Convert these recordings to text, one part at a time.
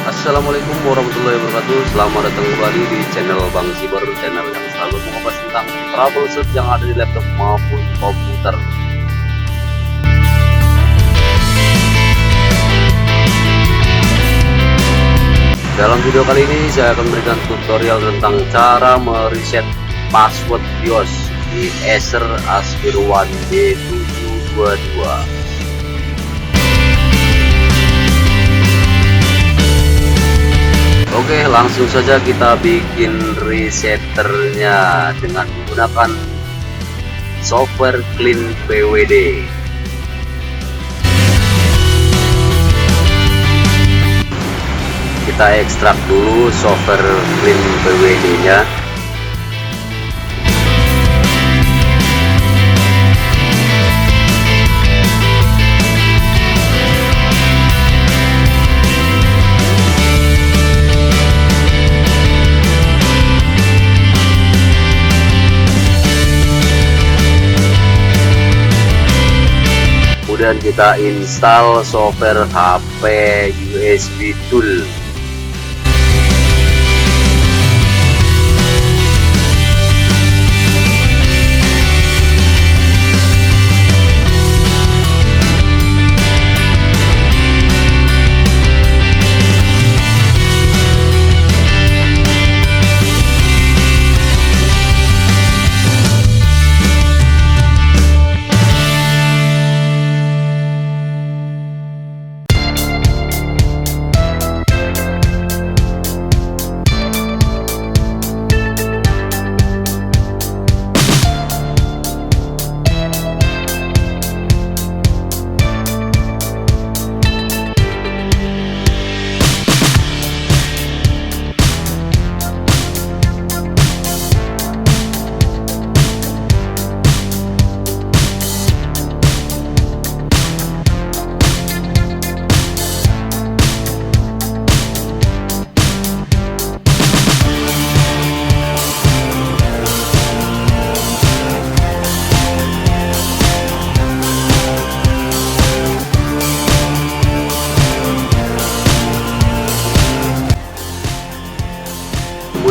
Assalamualaikum warahmatullahi wabarakatuh. Selamat datang kembali di channel Bang Siber, channel yang selalu mengupas tentang troubleshoot yang ada di laptop maupun komputer. Dalam video kali ini saya akan memberikan tutorial tentang cara mereset password BIOS di Acer Aspire One D722. Oke, langsung saja kita bikin resetternya dengan menggunakan software Clean PWD. Kita ekstrak dulu software Clean PWD nya. Kemudian kita install software HP USB Tool.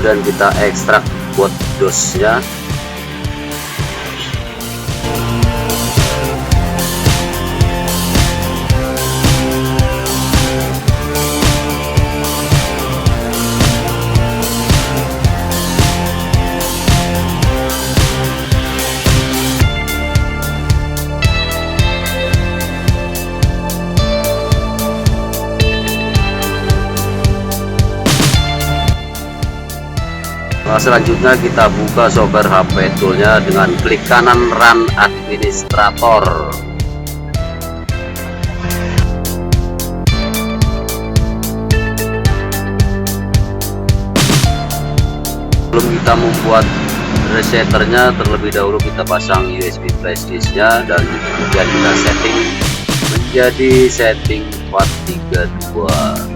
Kemudian kita ekstrak bootdos-nya. Selanjutnya kita buka software HP toolnya dengan klik kanan Run Administrator. Sebelum kita membuat resetternya, terlebih dahulu kita pasang USB flash disknya dan kemudian kita setting menjadi setting 432.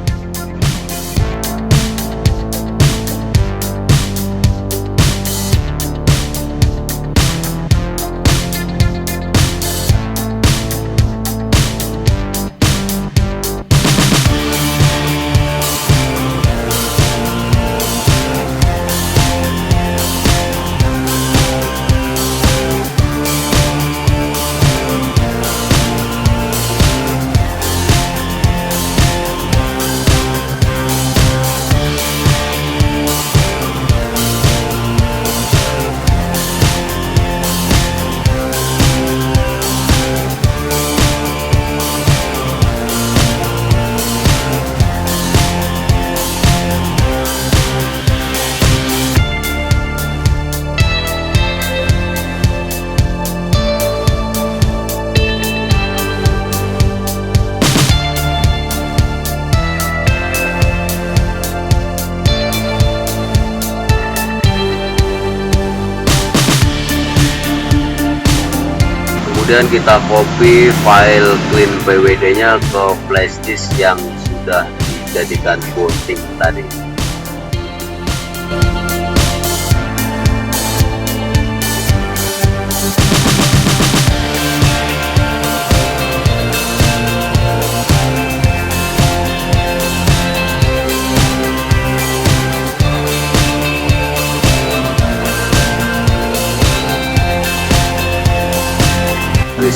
Kemudian kita copy file Clean PWD nya ke flash disk yang sudah dijadikan booting tadi.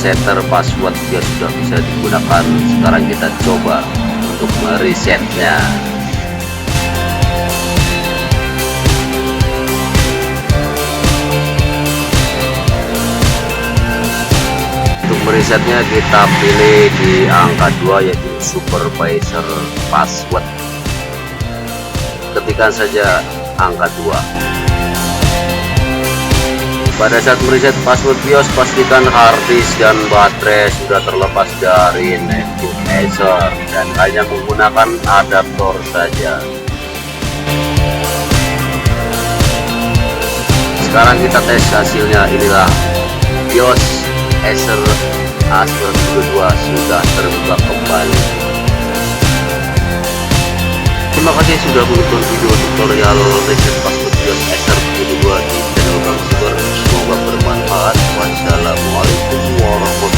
resetter password dia sudah bisa digunakan. Sekarang kita coba untuk meresetnya. Untuk meresetnya kita pilih di angka 2 yaitu supervisor password. Ketikkan saja angka 2. Pada saat mereset password BIOS, pastikan harddisk dan baterai sudah terlepas dari netbook Acer dan hanya menggunakan adaptor saja. Sekarang kita tes hasilnya. Inilah BIOS Acer A92 sudah terbuka kembali. Terima kasih sudah menonton video tutorial reset password BIOS Acer 92 di channel Bang Super. Semoga bermanfaat. Wassalamualaikum warahmatullahi wabarakatuh.